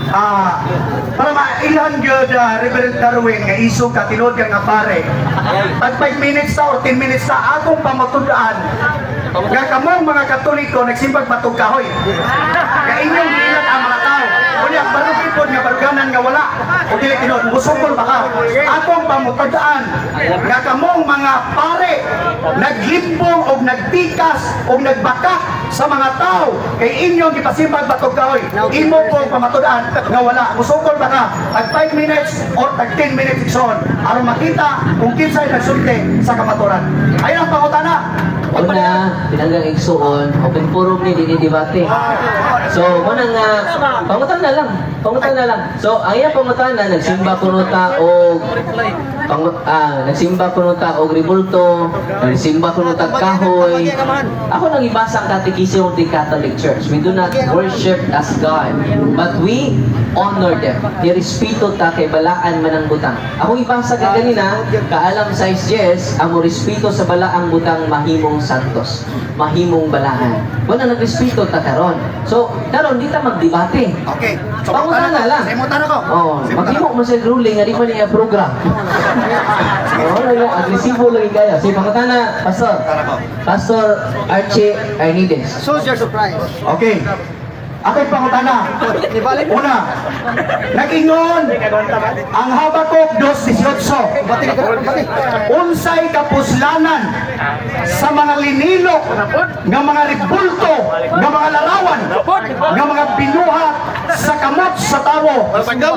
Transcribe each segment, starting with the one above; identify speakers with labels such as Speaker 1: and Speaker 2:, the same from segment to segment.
Speaker 1: para mailan gyud Reverend Darwin nga iso ka tinod ka nga pare. Pag 5 minutes ta or 10 minutes ta akong pamutud-an nga kamong mga Katoliko nagsimbag batog kahoy. Nga inyong gilat ang mga tao. Kunya barugin pod nga barganan nga wala. O dili tinod musukol ba ka? Akong pamutud-an nga kamong mga pare naglimpong og nagtikas og nagbaka sa mga tao kay inyong gipasimbag batog kahoy. Imo po pamatud-an nga wala. Musukol ba ka? Tag 5 minutes or tag 10 minutes ison aron makita kung kinsay nagsulti sa kamaturan. Ayun ang pangutana.
Speaker 2: Una, pinanggang igsuon, open forum ni dinidebate. So, muna nga, pangutan na lang. Pangutan na lang. So, ang iyang pangutan na, nagsimba kuno ta o nagsimba kuno ta og ribulto, nagsimba kuno ta kahoy. Ako nang ibasa ang katekismo ng Catholic Church. We do not worship as God, but we honor them. Irespeto ta kay balaan man ang butang. Ako ibasa ka ganina, kaalam sa yes, ang respeto sa balaang butang mahimong santos, mahimong balaan. Wala nagrespeto ta karon. So, karon di ta magdebate.
Speaker 1: Okay. So,
Speaker 2: pangutan na lang.
Speaker 1: Simutan ako.
Speaker 2: Oh, maghimo mo sa ruling nga di man niya program. Agresibo lagi kaya. Si pangutan na, Pastor Archie Arnides.
Speaker 3: Soldier surprise.
Speaker 1: Okay. Ako'y pangutana. Una, nag-ingon ang Habakuk 2:18. Unsay kapuslanan sa mga linilok nga mga ribulto, nga mga larawan, nga mga binuhat sa kamot sa tawo,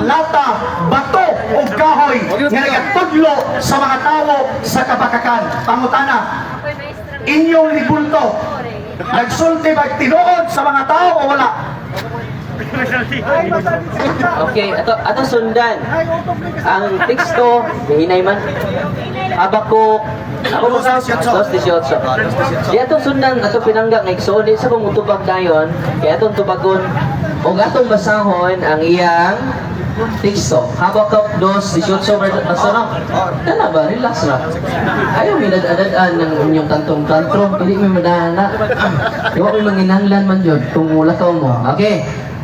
Speaker 1: lata, bato o kahoy nga nagatudlo sa mga tawo sa kabakakan. Pangutana, inyong ribulto nagsulti ba tinuod sa mga tao o wala?
Speaker 2: Okay, ato sundan. Ang teksto, hinay man. Habakuk, ako mo sa 2:18. Di atong sundan, ato pinangga ng igsoon, di sa pumutubag dayon, kaya atong tubagon, o atong basahon ang iyang teksto. Habakuk 2:18 Pastor, na ba? Relax na. Ayaw may nadadaan ng inyong tantong-tantong. Hindi may madana. Iwa may manginanglan man yun kung mulakaw mo. Okay.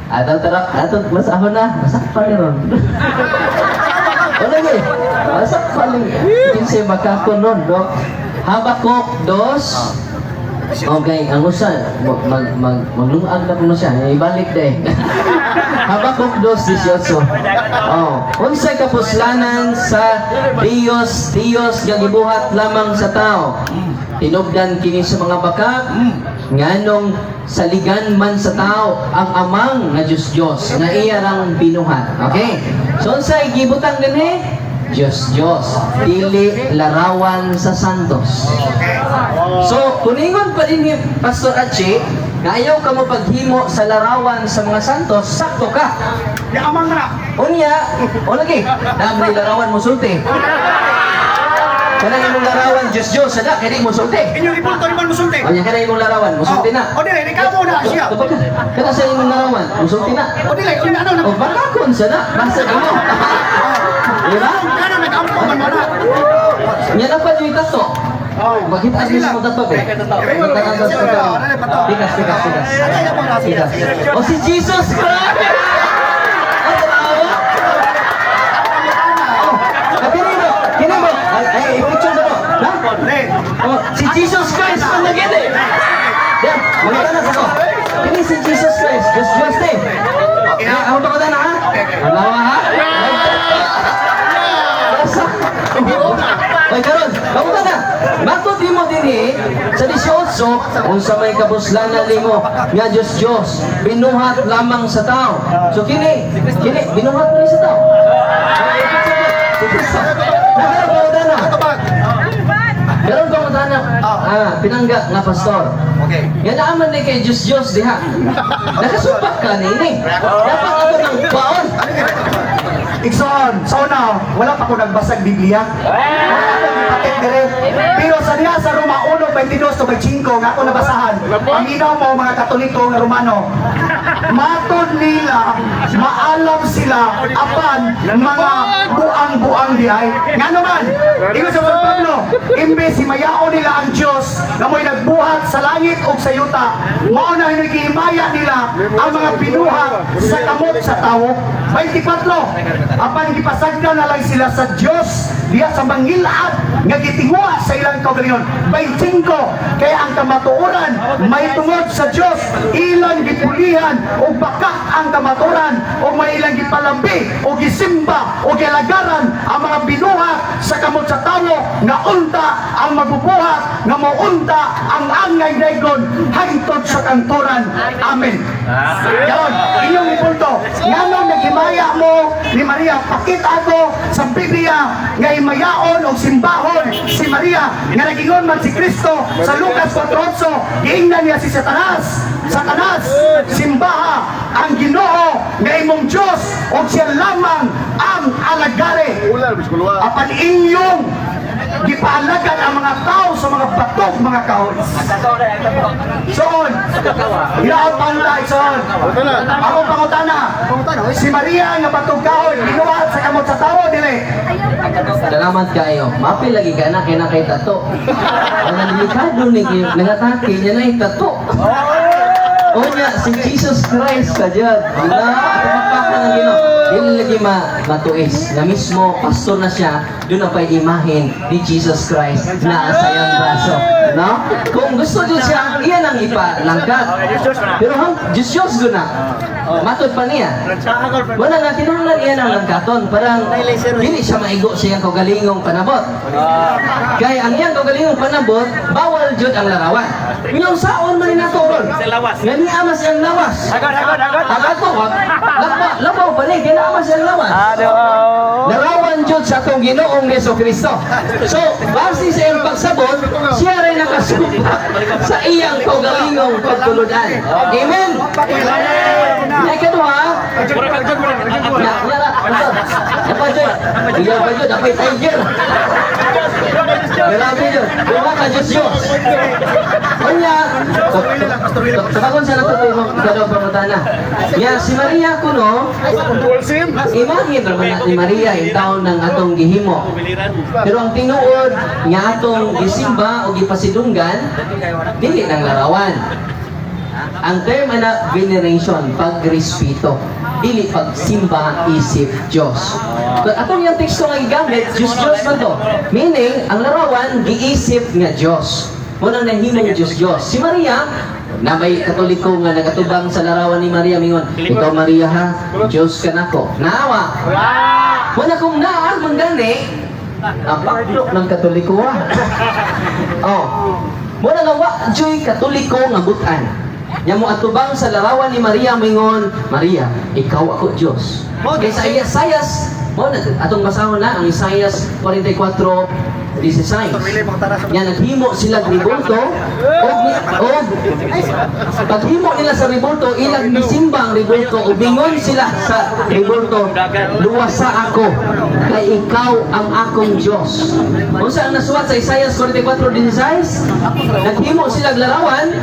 Speaker 2: Atong basahon na. Masakpan ni ron. Wala nga eh. Masakpan ni. Kinsay makakon nun. Habakuk 2. Okay, ang usan, maglungag na po siya, ibalik na eh. Habakuk 2:18. Unsay kapuslanan sa Diyos nga gibuhat lamang sa tao. Tinubdan kini sa mga baka, nganong saligan man sa tao ang amang nga Diyos na iya rang binuhat. Okay? So unsay gibutang dinhi? Diyos, dili larawan sa santos. So, kuningon pa din ni Pastor Archie, na ayaw ka mo paghimo sa larawan sa mga santos, sakto ka.
Speaker 1: Amang na.
Speaker 2: Unya, o lagi, damay larawan mo sulti. Kanang imong larawan, Diyos, sada, kaya di mo sulti.
Speaker 1: Inyong ribulto naman musulti.
Speaker 2: O yan, kanang imong larawan, musulti na.
Speaker 1: O dili, ikaw mo na siya.
Speaker 2: Kada sa imong larawan, musulti na.
Speaker 1: O dili, kung ano na.
Speaker 2: O bakakon, sada, basta mo. Diba?
Speaker 1: Ano nag-ampo man mo na.
Speaker 2: Yan ang pa yung tato. Bakit ang gusto mo tato eh? Tikas. O si Jesus Christ! Ang tawa! Kini mo! Ay, i-picture na mo! Si Jesus Christ ang nagin eh! Yan, maganda na sa ko. Kini si Jesus Christ, Diyos eh! Ako ba ko na ha? Malawa ha? Ay karon, kamu ka na. Bakit di mo dinhi sa 18 kung sa may kapuslanan nimo nga Diyos binuhat lamang sa tao. So kini binuhat mo sa tao. Karon ko na pinangga nga pastor.
Speaker 1: Okay.
Speaker 2: Yan naaman ni kay Diyos diha. Nakasupak ka nini. Dapat ato ng baon.
Speaker 1: Ikson, sa una, wala pa ko nagbasag Biblia. Wala pa ko ipatid dire. Pero sa diha sa Roma 1:23, 22 to 25 nga ako nabasahan. Paminaw mo mga Katoliko nga Romano. Matod nila, maalam sila apan mga buang-buang diay. Nga naman, ingon sa San Pablo, imbes si mayao nila ang Diyos na mo'y nagbuhat sa langit o sa yuta, mao na hinagihimaya nila ang mga binuhat sa kamot sa tao. 24, apan gipasagda na lang sila sa Diyos diya sa mangilad nga gitingwa sa ilang kaugalingon. 25, kaya ang kamatuoran may tungod sa Diyos, ilang gipulihan o bakak ang kamatuoran o may ilang gipalambi o gisimba o gilagaran ang mga binuhat sa kamot sa tao nga unta ang mabubuhat nga maunta ang angay dayon hangtod sa kantoran. Amen. Yan, inyong ipulto. Nganong naghimaya mo ni Maria, pakita ako sa Biblia nga himayaon o simbahon si Maria nga nagingon man si Kristo sa Lucas 4:8. Giingnan niya si Satanas. Satanas, simbaha ang Ginoo nga imong Diyos o siya lamang ang alagari. Apan inyong gipaalagan ang mga tao sa mga batok, mga kahoy. Soon, ilaw pangla, soon. Ako pangutana, si Maria nga batok kahoy, binuhat sa kamot sa tao, dili.
Speaker 2: Salamat kayo. Mapil lagi ka na kay tato. Ang delikado ni nangatake niya na tato. O niya, si Jesus Christ ka dyan. Tumakpakan ng Ginoo. Dili lagi matuis. Na mismo, pastor na siya, doon na pa'y imahin ni Jesus Christ na sa iyang braso. No? Kung gusto doon siya, iyan ang ipalangkat. Pero Diyos doon na. Matod pa niya. Wala nga, tinangan iyan ang langkaton. Parang, dili siya maigo sa iyang kaugalingong panabot. Kaya ang iyang kaugalingong panabot, bawal jud ang larawan. Yung saon man naturon. Nga niya mas ang lawas. Agad ko, labaw pa ni, kinamas ang lawas. Larawan jud sa atong Ginoong Yeso Kristo. So, base sa iyang pagsabot, siya rin nakasupa sa iyang kaugalingong pagtuludan. Amen? Nga ikaduha, dapat tiger. Grabe yun. Diba ka Diyos? Kanya, sabakon sa natutulong ikaw pangutana. Ya, si Maria kuno, imagine naman natin Maria yung taon ng atong gihimo. Pero ang tinuod nga atong gisimba o gipasidunggan, dili ng larawan. Ang term na veneration, pagrespeto, dili pagsimba isip Diyos. But atong yung teksto nga gigamit, Diyos man to. Meaning, ang larawan, giisip nga Diyos. Munang nahimong Diyos. Si Maria, na may Katoliko nga nagatubang sa larawan ni Maria, mingon, ikaw Maria ha, Diyos ka nako. Naawa. Muna kung naan, manggani, ang paklok ng Katoliko ha. Oh. Muna nga wa, Diyo'y Katoliko nga butan. Nya mo atubang sa larawan ni Maria mingon, Maria, ikaw ako Diyos. Kaya sa Isaias, mo atong basahon na ang Isaias 44:16. Nya naghimo sila ribulto og paghimo nila sa ribulto ilang nisimba ang ribulto ug bingon sila sa ribulto, luwasa ako kay ikaw ang akong Diyos. Unsa ang nasuwat sa Isaias 44:16? Naghimo sila larawan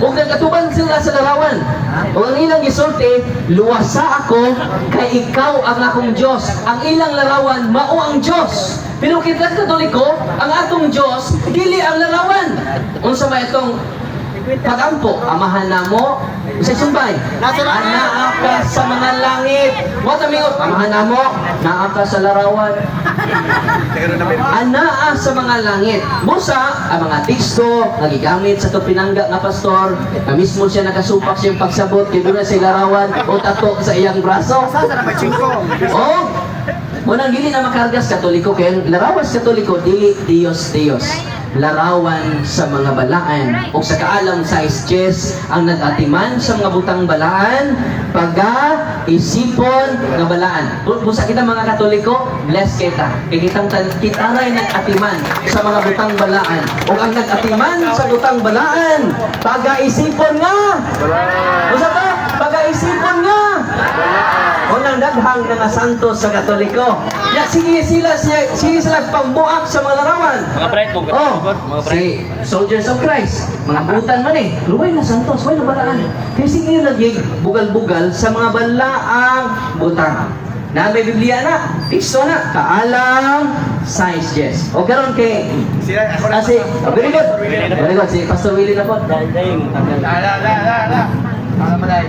Speaker 2: ug nagatubang sila sa larawan. O ang ilang gisulti, luwasa ako kay ikaw ang akong Diyos. Ang ilang larawan, mao ang Diyos. Pero kita Katoliko, ang atong Diyos, dili ang larawan. Unsa ba itong pagampo? Amahan na mo sa sumbay. Anaa ka sa mga langit. Mo tamingot, amahan na mo, naa ka sa larawan. Anaa sa mga langit. Busa, ang mga teksto nagigamit sa itong pinangga nga pastor, na mismo siya nakasupak siyang pagsabot, kaya sa larawan o tato sa iyang braso. O, munang dili na makargas Katoliko, kaya larawan sa Katoliko, dili Dios. Larawan sa mga balaan o sa kaalam sa isjes ang nag-atiman sa mga butang balaan pag-isipon ng balaan. Busa kita mga Katoliko, bless kita. Kaya kita rin nag-atiman sa mga butang balaan o ang nag-atiman sa butang balaan pag-isipon nga. Busa ka, pag-isipon nga. O ng daghang mga santos sa Katoliko. Ya, sige sila pambuak sa mga larawan.
Speaker 3: Mga bright mo.
Speaker 2: Si Soldiers of Christ, mga butan man eh. Luway na santos, way na balaan. Kaya sige lagi bugal-bugal sa mga balaang butang. Na may Biblia na, Kristo na, kaalang science, yes. O karon kay very good. Very good, si Pastor Willie na po.
Speaker 3: Dahil.
Speaker 1: La. Para malay.